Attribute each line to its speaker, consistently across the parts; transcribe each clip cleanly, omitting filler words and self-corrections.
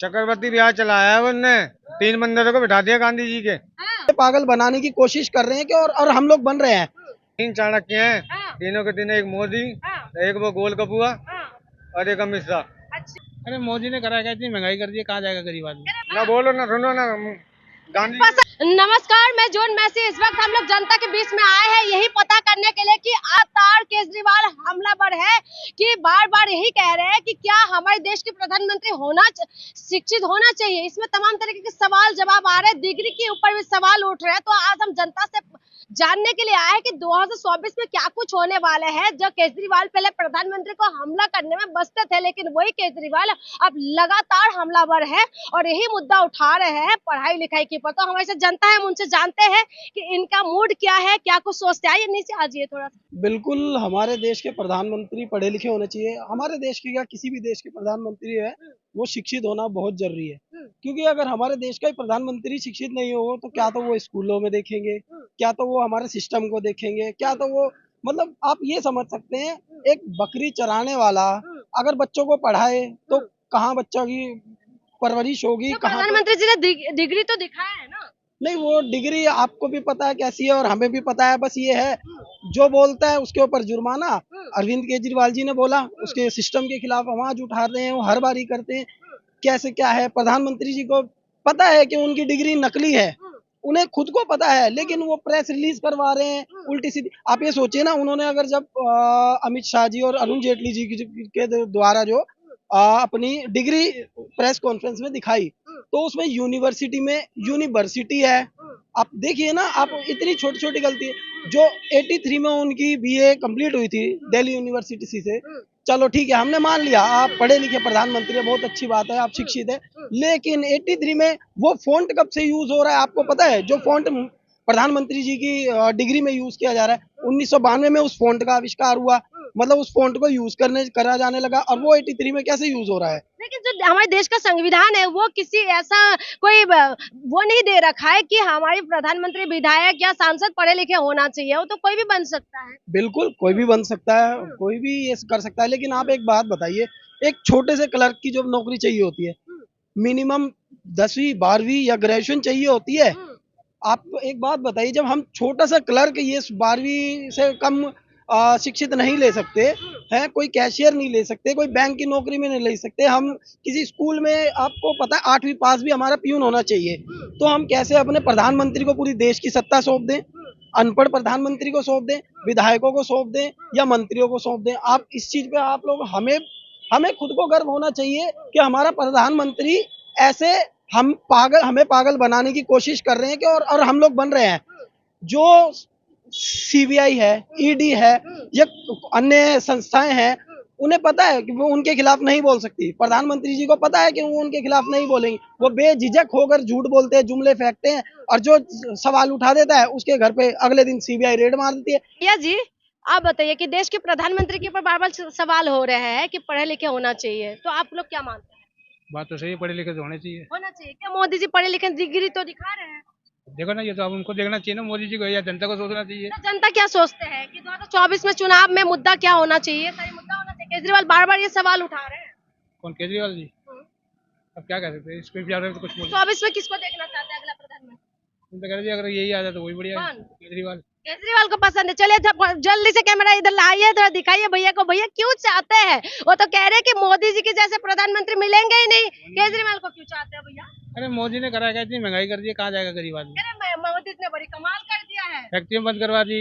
Speaker 1: चक्रवर्ती ब्याज चलाया है उनने। 3 बंदरों को बिठा दिया गांधी जी के।
Speaker 2: पागल बनाने की कोशिश कर रहे हैं कि और हम लोग बन रहे हैं।
Speaker 1: 3 चाणक्य हैं, तीनों के तीन, एक मोदी, एक वो गोल कपुआ और एक अमित शाह।
Speaker 3: अरे मोदी ने करा क्या, इतनी महंगाई कर दी है, कहाँ जाएगा गरीब आदमी।
Speaker 1: ना बोलो ना सुनो ना गांधी।
Speaker 4: नमस्कार, मैं जून मैसी। इस वक्त हम लोग जनता के बीच में आए हैं यही पता करने के लिए कि आतार केजरीवाल हमलावर है कि बार बार यही कह रहे हैं कि क्या हमारे देश के प्रधानमंत्री शिक्षित होना चाहिए। इसमें तमाम तरीके के सवाल जवाब आ रहे हैं, डिग्री के ऊपर भी सवाल उठ रहे हैं। तो आज हम जनता से जानने के लिए आए हैं कि 2024 में क्या कुछ होने वाले हैं। जो केजरीवाल पहले प्रधानमंत्री को हमला करने में बसते थे, लेकिन वही केजरीवाल अब लगातार हमलावर है और यही मुद्दा उठा रहे हैं पढ़ाई लिखाई के ऊपर। तो हमारे साथ जनता है, हम उनसे जानते हैं कि इनका मूड क्या है, क्या कुछ सोचते हैं। ये नीचे आ जाइए थोड़ा सा।
Speaker 2: बिल्कुल, हमारे देश के प्रधानमंत्री पढ़े लिखे होने चाहिए। हमारे देश के या किसी भी देश के प्रधानमंत्री है वो शिक्षित होना बहुत जरूरी है। क्योंकि अगर हमारे देश का ही प्रधानमंत्री शिक्षित नहीं हो तो क्या तो वो स्कूलों में देखेंगे, क्या तो वो हमारे सिस्टम को देखेंगे, क्या तो वो मतलब आप ये समझ सकते हैं एक बकरी चराने वाला अगर बच्चों को पढ़ाए तो कहाँ बच्चों की परवरिश होगी,
Speaker 4: तो
Speaker 2: कहाँ।
Speaker 4: प्रधानमंत्री जी ने डिग्री तो दिखाया है ना।
Speaker 2: नहीं, वो डिग्री आपको भी पता है कैसी है और हमें भी पता है। बस ये है जो बोलता है उसके ऊपर जुर्माना। अरविंद केजरीवाल जी ने बोला, उसके सिस्टम के खिलाफ आवाज उठा रहे हैं, वो हर बार ही करते हैं। कैसे क्या है, प्रधानमंत्री जी को पता है कि उनकी डिग्री नकली है, उन्हें खुद को पता है, लेकिन वो प्रेस रिलीज करवा रहे हैं उल्टी सीधी। आप ये सोचिए ना, उन्होंने अगर जब अमित शाह जी और अरुण जेटली जी के द्वारा जो अपनी डिग्री प्रेस कॉन्फ्रेंस में दिखाई तो उसमें यूनिवर्सिटी है। आप देखिए ना, आप इतनी छोटी छोटी गलती है। जो 83 में उनकी बीए कंप्लीट हुई थी दिल्ली यूनिवर्सिटी से। चलो ठीक है, हमने मान लिया आप पढ़े लिखे प्रधानमंत्री है, बहुत अच्छी बात है, आप शिक्षित है। लेकिन 83 में वो फॉन्ट कब से यूज हो रहा है आपको पता है? जो फॉन्ट प्रधानमंत्री जी की डिग्री में यूज किया जा रहा है, 1992 में उस फॉन्ट का आविष्कार हुआ। मतलब उस फॉन्ट को यूज करा जाने लगा और वो 83 में कैसे यूज हो रहा है?
Speaker 4: लेकिन जो हमारे देश का संविधान है वो किसी ऐसा कोई वो नहीं दे रखा है कि हमारे प्रधानमंत्री, विधायक या सांसद पढ़े लिखे होना चाहिए। वो तो कोई भी बन सकता है।
Speaker 2: बिल्कुल, कोई भी बन सकता है, कोई भी ये कर सकता है। लेकिन आप एक बात बताइए, एक छोटे से क्लर्क की जो नौकरी चाहिए होती है, मिनिमम 10वीं 12वीं या ग्रेजुएशन चाहिए होती है। आप एक बात बताइए, जब हम छोटा सा क्लर्क ये 12वीं से कम शिक्षित नहीं ले सकते हैं, कोई कैशियर नहीं ले सकते, कोई बैंक की नौकरी में नहीं ले सकते, हम किसी स्कूल में आपको पता है 8वीं पास भी हमारा प्यून होना चाहिए, तो हम कैसे अपने प्रधानमंत्री को पूरी देश की सत्ता सौंप दें? अनपढ़ प्रधानमंत्री को सौंप दें, विधायकों को सौंप दें या मंत्रियों को सौंप दें? आप इस चीज पे आप लोग हमें हमें खुद को गर्व होना चाहिए कि हमारा प्रधानमंत्री ऐसे हमें पागल बनाने की कोशिश कर रहे हैं कि और हम लोग बन रहे हैं। जो सीबीआई है, ईडी है या अन्य संस्थाएं हैं, उन्हें पता है कि वो उनके खिलाफ नहीं बोल सकती। प्रधानमंत्री जी को पता है कि वो उनके खिलाफ नहीं बोलेंगे। वो बेझिझक होकर झूठ बोलते हैं, जुमले फेंकते हैं और जो सवाल उठा देता है उसके घर पे अगले दिन सीबीआई रेड मार देती है।
Speaker 4: भैया जी, आप बताइए कि देश के प्रधानमंत्री के ऊपर बार बार सवाल हो रहे हैं कि पढ़े लिखे होना चाहिए, तो आप लोग क्या मानते हैं?
Speaker 3: बात तो सही है, पढ़े लिखे तो होने चाहिए।
Speaker 4: होना चाहिए क्या? मोदी जी पढ़े लिखे, डिग्री तो दिखा रहे हैं।
Speaker 3: देखो ना, ये तो अब उनको देखना चाहिए ना, मोदी जी को या जनता को सोचना चाहिए।
Speaker 4: तो जनता क्या सोचते हैं कि 2024 में चुनाव में मुद्दा क्या होना चाहिए? सही मुद्दा होना चाहिए। केजरीवाल बार बार ये सवाल उठा रहे हैं।
Speaker 3: कौन, केजरीवाल जी? अब क्या कह सकते हैं, इस पे तो कुछ बोल।
Speaker 4: 24 में किसको देखना चाहते हैं अगला प्रधानमंत्री?
Speaker 3: तुम तो कह रहे थे अगर यही आ जाए तो वही बढ़िया है, केजरीवाल।
Speaker 4: केजरीवाल को पसंद है। चलिए जल्दी से कैमरा इधर लाइए, इधर दिखाइए भैया को। भैया क्यों चाहते हैं? वो तो कह रहे हैं कि मोदी जी के जैसे प्रधानमंत्री मिलेंगे ही नहीं। केजरीवाल को क्यों चाहते हैं भैया?
Speaker 3: अरे मोदी ने करा क्या, इतनी महंगाई कर दी है, कहाँ जाएगा गरीब आदमी।
Speaker 4: अरे मोदी ने बड़ी कमाल कर दिया है।
Speaker 3: फैक्ट्री बंद करवा दी।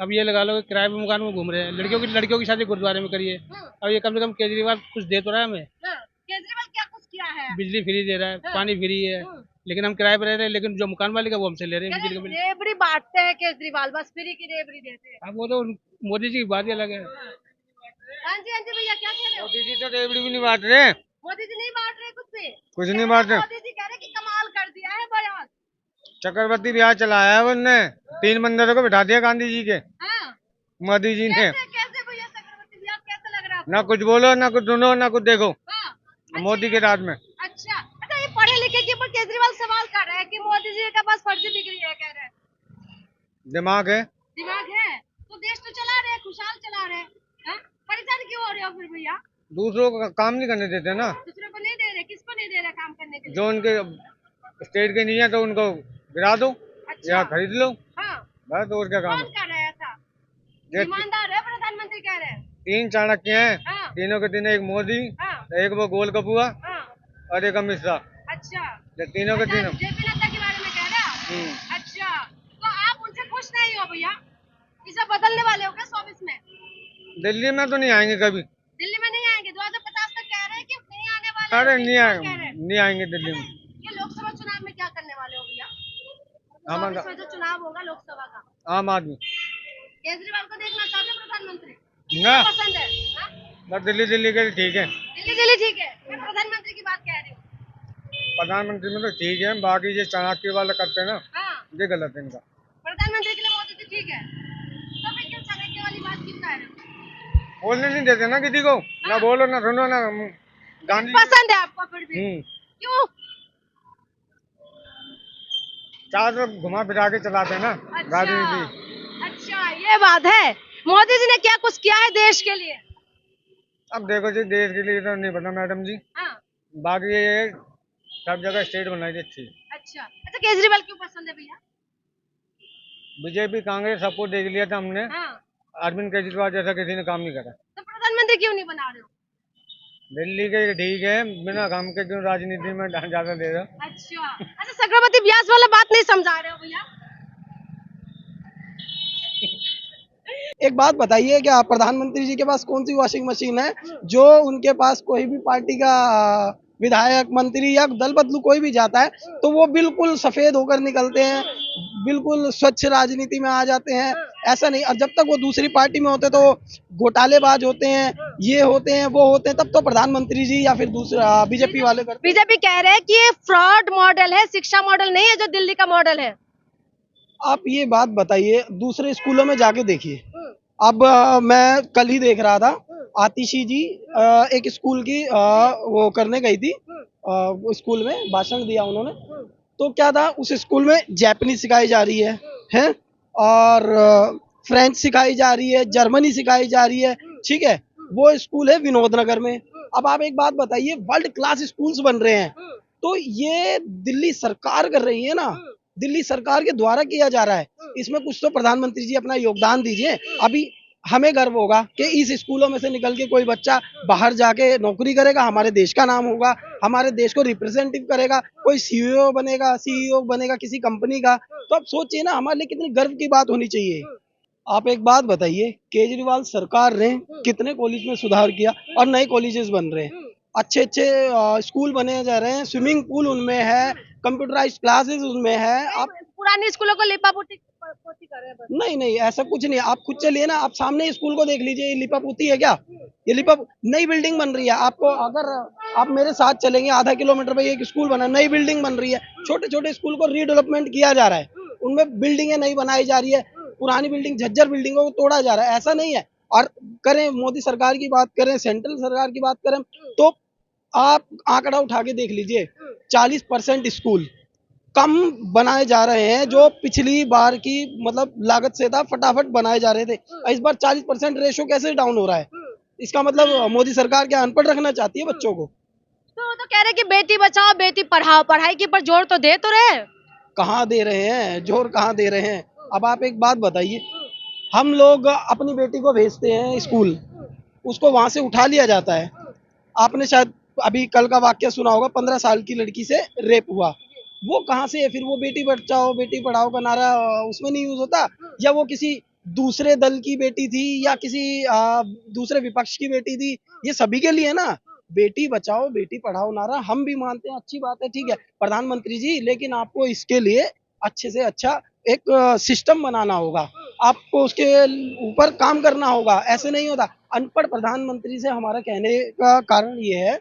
Speaker 3: अब ये लगा लो किराए पे मकान में घूम रहे हैं। लड़कियों की शादी गुरुद्वारे में करिए। अब ये कम से कम केजरीवाल कुछ दे तो रहा है हमें।
Speaker 4: केजरीवाल क्या कुछ किया है?
Speaker 3: बिजली फ्री दे रहा है, पानी फ्री है, लेकिन हम किराए पे रह रहे हैं। लेकिन जो मकान मालिक है वो हमसे ले रहे हैं बिजली का बिल।
Speaker 4: रेबड़ी बांटते हैं केजरीवाल, बस फ्री की रेबड़ी देते हैं।
Speaker 3: अब वो तो मोदी जी की बात ही अलग है।
Speaker 4: हाँ जी भैया, क्या कह रहे हो?
Speaker 1: मोदी जी तो रेवड़ी भी नहीं बांट रहे।
Speaker 4: मोदी जी नहीं बांट रहे कुछ भी।
Speaker 1: कुछ नहीं बांट रहे।
Speaker 4: मोदी जी कह रहे कि कमाल कर दिया है बयान।
Speaker 1: चक्रवर्ती ब्याज चलाया है उनने। 3 बंदरों को बिठा दिया गांधी जी के।
Speaker 4: हाँ।
Speaker 1: मोदी जी ने।
Speaker 4: कैसे भैया चक्रवर्ती ब्याज कैसे लग रहा है?
Speaker 1: ना कुछ बोलो, ना कुछ सुनो, ना कुछ देखो।
Speaker 4: हाँ।
Speaker 1: मोदी के राज में।
Speaker 4: अच्छा, ये पढ़े लिखे के ऊपर केजरीवाल सवाल कर रहे हैं कि मोदी जी के पास फर्जी डिग्री है, कह रहे हैं।
Speaker 1: दिमाग है।
Speaker 4: दिमाग है तो देश तो चला रहे हैं, खुशहाल चला रहे हैं। परेशान क्यों हो रहे हो फिर भैया?
Speaker 1: दूसरों को काम नहीं करने देते ना।
Speaker 4: दूसरों को नहीं दे रहे, किसको नहीं दे रहे काम करने के लिए?
Speaker 1: जो उनके स्टेट के नहीं है तो उनको गिरा दो
Speaker 4: अच्छा।
Speaker 1: या खरीद लो,
Speaker 4: हाँ,
Speaker 1: बस और क्या काम
Speaker 4: कौन
Speaker 1: है।
Speaker 4: कह रहा है ऐसा?
Speaker 1: ये
Speaker 4: ईमानदार है प्रधानमंत्री कह रहे हैं।
Speaker 1: 3 चाणक्य हैं,
Speaker 4: हाँ,
Speaker 1: तीनों के तीनों, एक मोदी,
Speaker 4: हाँ,
Speaker 1: एक वो गोल कपुआ
Speaker 4: हाँ,
Speaker 1: और एक अमित शाह,
Speaker 4: अच्छा।
Speaker 1: ये तीनों के
Speaker 4: अच्छा,
Speaker 1: तीनों।
Speaker 4: जेपी नड्डा के बारे में कह रहे हैं?
Speaker 1: हम्म।
Speaker 4: अच्छा, तो आप उनसे खुश नहीं हो भैया? इसे बदलने वाले हो क्या 24 में?
Speaker 1: दिल्ली में तो नहीं आएंगे कभी।
Speaker 4: दिल्ली में नहीं आएंगे? 2050 तक कह रहे हैं कि नहीं आने वाले
Speaker 1: अरे
Speaker 4: हैं,
Speaker 1: नहीं
Speaker 4: कौन
Speaker 1: आएंगे,
Speaker 4: कह रहे हैं?
Speaker 1: नहीं आएंगे दिल्ली में।
Speaker 4: ये लोकसभा चुनाव में क्या करने वाले हो भैया?
Speaker 1: हम
Speaker 4: 24 में जो चुनाव होगा लोकसभा का,
Speaker 1: आम आदमी
Speaker 4: केजरीवाल को देखना चाहते हो प्रधानमंत्री?
Speaker 1: ना,
Speaker 4: पसंद है? हाँ?
Speaker 1: बस दिल्ली दिल्ली के ठीक है।
Speaker 4: दिल्ली दिल्ली ठीक है, मैं प्रधानमंत्री की बात कह रही हूँ।
Speaker 1: प्रधानमंत्री में तो ठीक है, बाकी ये चाणक्य वाला करते हैं ना,
Speaker 4: हाँ,
Speaker 1: ये गलत है इनका।
Speaker 4: प्रधानमंत्री के लिए मोदी जी ठीक है, तो फिर क्यों चाणक्य वाली बात क्यों कह रहे हो?
Speaker 1: बोलने नहीं देते ना किसी को, ना बोलो ना सुनो ना। गांधी
Speaker 4: पसंद है आपको फिर भी? क्यों?
Speaker 1: चार तरफ घुमा फिरा के चलाते हैं ना राजनीति।
Speaker 4: अच्छा, ये बात है। मोदी जी ने क्या कुछ किया है देश के लिए?
Speaker 1: अब देखो जी, देश के लिए तो नहीं पता मैडम जी,
Speaker 4: हाँ,
Speaker 1: बाकी ये है, सब जगह स्टेट बनाई थी।
Speaker 4: अच्छा अच्छा, केजरीवाल क्यों पसंद है भैया?
Speaker 1: बीजेपी कांग्रेस सबको देख लिया था हमने,
Speaker 4: हाँ,
Speaker 1: अरविंद केजरीवाल जैसा किसी ने काम नहीं करा।
Speaker 4: तो प्रधानमंत्री क्यों नहीं बना रहे हो?
Speaker 1: दिल्ली के ठीक है, बिना काम के क्यों राजनीति में ज्यादा दे रहा।
Speaker 4: अच्छा अच्छा, चक्रवर्ती ब्याज वाला बात नहीं समझा रहे हो भैया?
Speaker 2: एक बात बताइए, क्या प्रधानमंत्री जी के पास कौन सी वॉशिंग मशीन है जो उनके पास कोई भी पार्टी का विधायक, मंत्री या दल बदलू कोई भी जाता है तो वो बिल्कुल सफेद होकर निकलते हैं, बिल्कुल स्वच्छ राजनीति में आ जाते हैं? ऐसा नहीं। और जब तक वो दूसरी पार्टी में होते तो घोटालेबाज होते हैं, ये होते हैं, वो होते हैं, तब तो प्रधानमंत्री जी या फिर दूसरा बीजेपी वाले करते हैं।
Speaker 4: बीजेपी कह रहे हैं कि ये फ्रॉड मॉडल है, शिक्षा मॉडल नहीं है जो दिल्ली का मॉडल है।
Speaker 2: आप ये बात बताइए, दूसरे स्कूलों में जाके देखिए। अब मैं कल ही देख रहा था, आतिशी जी एक स्कूल की वो करने गई थी, स्कूल में भाषण दिया उन्होंने। तो क्या था, उस स्कूल में जापानीज सिखाई जा रही है और फ्रेंच सिखाई जा रही है, जर्मनी सिखाई जा रही है, ठीक है। वो स्कूल है विनोद नगर में। अब आप एक बात बताइए, वर्ल्ड क्लास स्कूल्स बन रहे हैं तो ये दिल्ली सरकार कर रही है ना, दिल्ली सरकार के द्वारा किया जा रहा है। इसमें कुछ तो प्रधानमंत्री जी अपना योगदान दीजिए। अभी हमें गर्व होगा कि इस स्कूलों में से निकल के कोई बच्चा बाहर जाके नौकरी करेगा, हमारे देश का नाम होगा, हमारे देश को रिप्रेजेंटेटिव करेगा, कोई सीईओ बनेगा किसी कंपनी का। तो आप सोचिए ना, हमारे लिए कितनी गर्व की बात होनी चाहिए। आप एक बात बताइए, केजरीवाल सरकार ने कितने कॉलेज में सुधार किया और नए कॉलेजेस बन रहे हैं, अच्छे अच्छे स्कूल बने जा रहे हैं, स्विमिंग पूल उनमें है, कंप्यूटराइज्ड क्लासेस उनमें है। आप
Speaker 4: पुरानी स्कूलों को लिपापोती कर रहे हैं बस।
Speaker 2: नहीं, ऐसा कुछ नहीं। आप खुद चलिए ना, आप सामने स्कूल को देख लीजिए, ये लिपापोती है क्या? ये नई बिल्डिंग बन रही है। आपको अगर आप मेरे साथ चलेंगे, आधा किलोमीटर पे एक स्कूल बना, नई बिल्डिंग बन रही है। छोटे छोटे स्कूल को रीडेवलपमेंट किया जा रहा है, उनमें बिल्डिंगें नई बनाई जा रही है, पुरानी बिल्डिंग झज्जर बिल्डिंगों को तोड़ा जा रहा है, ऐसा नहीं है। और करें मोदी सरकार की बात करें, सेंट्रल सरकार की बात करें, तो आप आंकड़ा उठा के देख लीजिए, 40% स्कूल कम बनाए जा रहे हैं जो पिछली बार की मतलब लागत से था, फटाफट बनाए जा रहे थे। इस बार 40% रेशो कैसे डाउन हो रहा है? इसका मतलब मोदी सरकार क्या अनपढ़ रखना चाहती है बच्चों को?
Speaker 4: तो कह रहे कि बेटी बचाओ बेटी पढ़ाओ, पढ़ाई के ऊपर जोर तो दे तो रहे।
Speaker 2: कहाँ दे रहे हैं जोर, कहाँ दे रहे हैं? अब आप एक बात बताइए, हम लोग अपनी बेटी को भेजते हैं स्कूल, उसको वहां से उठा लिया जाता है। आपने शायद अभी कल का वाक्य सुना होगा, 15 साल की लड़की से रेप हुआ। वो कहाँ से है फिर? वो बेटी बचाओ बेटी पढ़ाओ का नारा उसमें नहीं यूज होता? या वो किसी दूसरे दल की बेटी थी या किसी दूसरे विपक्ष की बेटी थी? ये सभी के लिए ना, बेटी बचाओ बेटी पढ़ाओ नारा हम भी मानते हैं, अच्छी बात है, ठीक है प्रधानमंत्री जी, लेकिन आपको इसके लिए अच्छे से अच्छा एक सिस्टम बनाना होगा, आपको उसके ऊपर काम करना होगा। ऐसे नहीं होता। अनपढ़ प्रधानमंत्री से हमारा कहने का कारण ये है,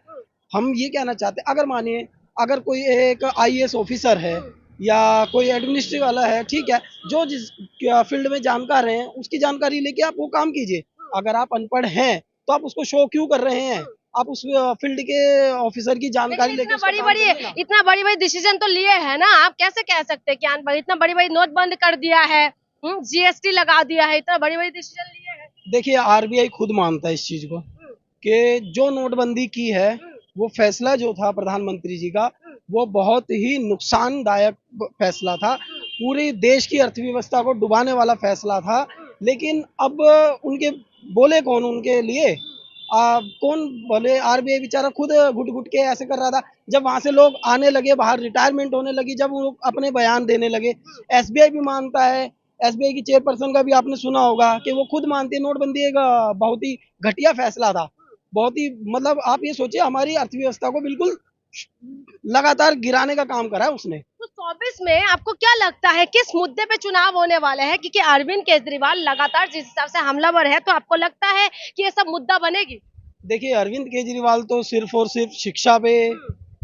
Speaker 2: हम ये कहना चाहते हैं, अगर मानिए अगर कोई एक आईएएस ऑफिसर है या कोई एडमिनिस्ट्रेटिव वाला है, ठीक है, जो जिस फील्ड में जानकार हैं उसकी जानकारी लेके आप वो काम कीजिए। अगर आप अनपढ़ हैं तो आप उसको शो क्यों कर रहे हैं? आप उस फील्ड के ऑफिसर की जानकारी लेके
Speaker 4: इतना बड़ी बड़ी डिसीजन तो लिए है ना, आप कैसे कह सकते हैं कि अनपढ़? इतना बड़ी बड़ी नोट बंद कर दिया है, जीएसटी लगा दिया है, इतना बड़ी बड़ी डिसीजन लिए है।
Speaker 2: देखिए आरबीआई खुद मानता है इस चीज को कि जो नोटबंदी की है वो फैसला जो था प्रधानमंत्री जी का, वो बहुत ही नुकसानदायक फैसला था। पूरे देश की अर्थव्यवस्था को डुबाने वाला फैसला था। लेकिन अब उनके बोले कौन उनके लिए? कौन बोले? आरबीआई बेचारा खुद घुट-घुट के ऐसे कर रहा था। जब वहाँ से लोग आने लगे, बाहर रिटायरमेंट होने लगी, जब वो अपने बयान देने लगे, एसबीआई भी मानता है। एसबीआई की चेयरपर्सन का भी आपने सुना होगा कि वो खुद मानती है नोटबंदी एक बहुत ही घटिया फैसला था। बहुत ही मतलब आप ये सोचिए हमारी अर्थव्यवस्था को बिल्कुल लगातार गिराने का काम करा है उसने।
Speaker 4: तो 24 में आपको क्या लगता है किस मुद्दे पे चुनाव होने वाले हैं? क्योंकि अरविंद केजरीवाल लगातार जिस हिसाब से हमलावर है, तो आपको लगता है कि ये सब मुद्दा बनेगी?
Speaker 2: देखिए अरविंद केजरीवाल तो सिर्फ और सिर्फ शिक्षा पे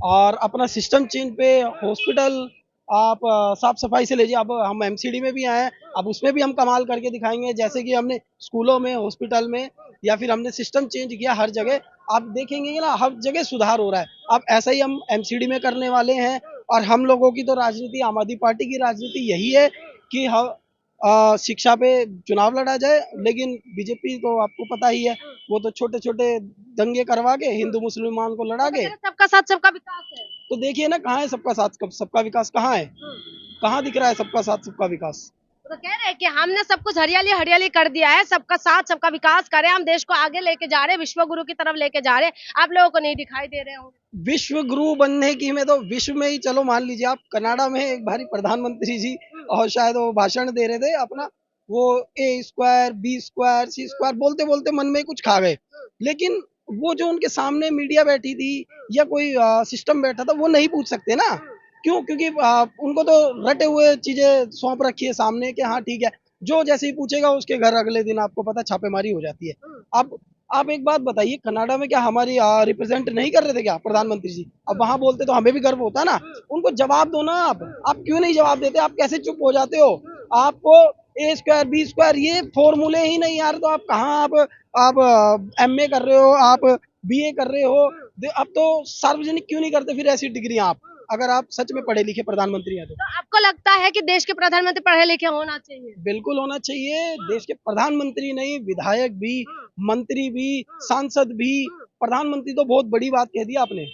Speaker 2: और अपना सिस्टम चेंज पे, हॉस्पिटल आप साफ सफाई से लीजिए। अब हम एमसीडी में भी आए हैं, अब उसमें भी हम कमाल करके दिखाएंगे। जैसे कि हमने स्कूलों में, हॉस्पिटल में या फिर हमने सिस्टम चेंज किया हर जगह। आप देखेंगे कि ना हर जगह सुधार हो रहा है। अब ऐसा ही हम एमसीडी में करने वाले हैं। और हम लोगों की तो राजनीति, आम आदमी पार्टी की राजनीति यही है कि शिक्षा पे चुनाव लड़ा जाए। लेकिन बीजेपी तो आपको पता ही है, वो तो छोटे छोटे दंगे करवा के हिंदू मुसलमान को लड़ा के।
Speaker 4: सबका साथ सबका विकास है।
Speaker 2: तो देखिए ना कहाँ है सबका साथ, सबका विकास कहाँ है? कहाँ दिख रहा है सबका साथ सबका विकास?
Speaker 4: तो कह रहे हैं कि हमने सब कुछ हरियाली हरियाली कर दिया है, सबका साथ सबका विकास करें, हम देश को आगे लेके जा रहे हैं, विश्व गुरु की तरफ लेके जा रहे हैं। आप लोगों को नहीं दिखाई दे रहे होंगे।
Speaker 2: विश्व गुरु बनने की में तो विश्व में ही चलो मान लीजिए। आप कनाडा में एक बारी प्रधानमंत्री जी और शायद वो भाषण दे रहे थे अपना, वो ए स्क्वायर बी स्क्वायर सी स्क्वायर बोलते बोलते मन में कुछ खा गए। लेकिन वो जो उनके सामने मीडिया बैठी थी या कोई सिस्टम बैठा था, वो नहीं पूछ सकते ना। क्यों? क्योंकि उनको तो रटे हुए चीजें सौंप रखी है सामने कि हाँ ठीक है, जो जैसे ही पूछेगा उसके घर अगले दिन आपको पता छापेमारी हो जाती है। अब आप एक बात बताइए, कनाडा में क्या हमारी रिप्रेजेंट नहीं कर रहे थे क्या प्रधानमंत्री जी? अब वहां बोलते तो हमें भी गर्व होता ना। उनको जवाब दो ना। आप क्यों नहीं जवाब देते? आप कैसे चुप हो जाते हो? आपको ए स्क्वायर बी स्क्वायर ये फॉर्मूले ही नहीं यार, तो आप कहाँ आप एमए कर रहे हो, आप बीए कर रहे हो। अब तो सार्वजनिक क्यों नहीं करते फिर ऐसी डिग्री आप, अगर आप सच में पढ़े लिखे प्रधानमंत्री हैं तो?
Speaker 4: तो आपको लगता है कि देश के प्रधानमंत्री पढ़े लिखे होना चाहिए?
Speaker 2: बिल्कुल होना चाहिए। देश के प्रधानमंत्री नहीं, विधायक भी, मंत्री भी, सांसद भी। प्रधानमंत्री तो बहुत बड़ी बात कह दी आपने।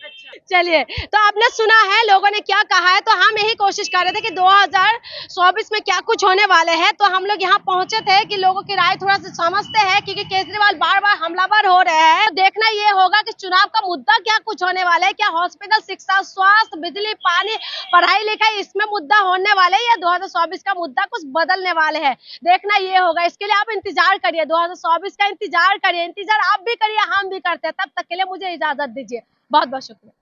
Speaker 4: चलिए, तो आपने सुना है लोगों ने क्या कहा है, तो हम यही कोशिश कर रहे थे कि 2024 में क्या कुछ होने वाले हैं। तो हम लोग यहाँ पहुंचे थे कि लोगों की राय थोड़ा सा समझते हैं, क्योंकि केजरीवाल बार बार हमलावर हो रहे हैं। तो देखना ये होगा कि चुनाव का मुद्दा क्या कुछ होने वाला है। क्या हॉस्पिटल, शिक्षा, स्वास्थ्य, बिजली, पानी, पढ़ाई लिखाई इसमें मुद्दा होने वाले है, या 2024 का मुद्दा कुछ बदलने वाले है? देखना ये होगा। इसके लिए आप इंतजार करिए, 2024 का इंतजार करिए। इंतजार आप भी करिए, हम भी करते हैं। तब तक के लिए मुझे इजाजत दीजिए। बहुत बहुत शुक्रिया।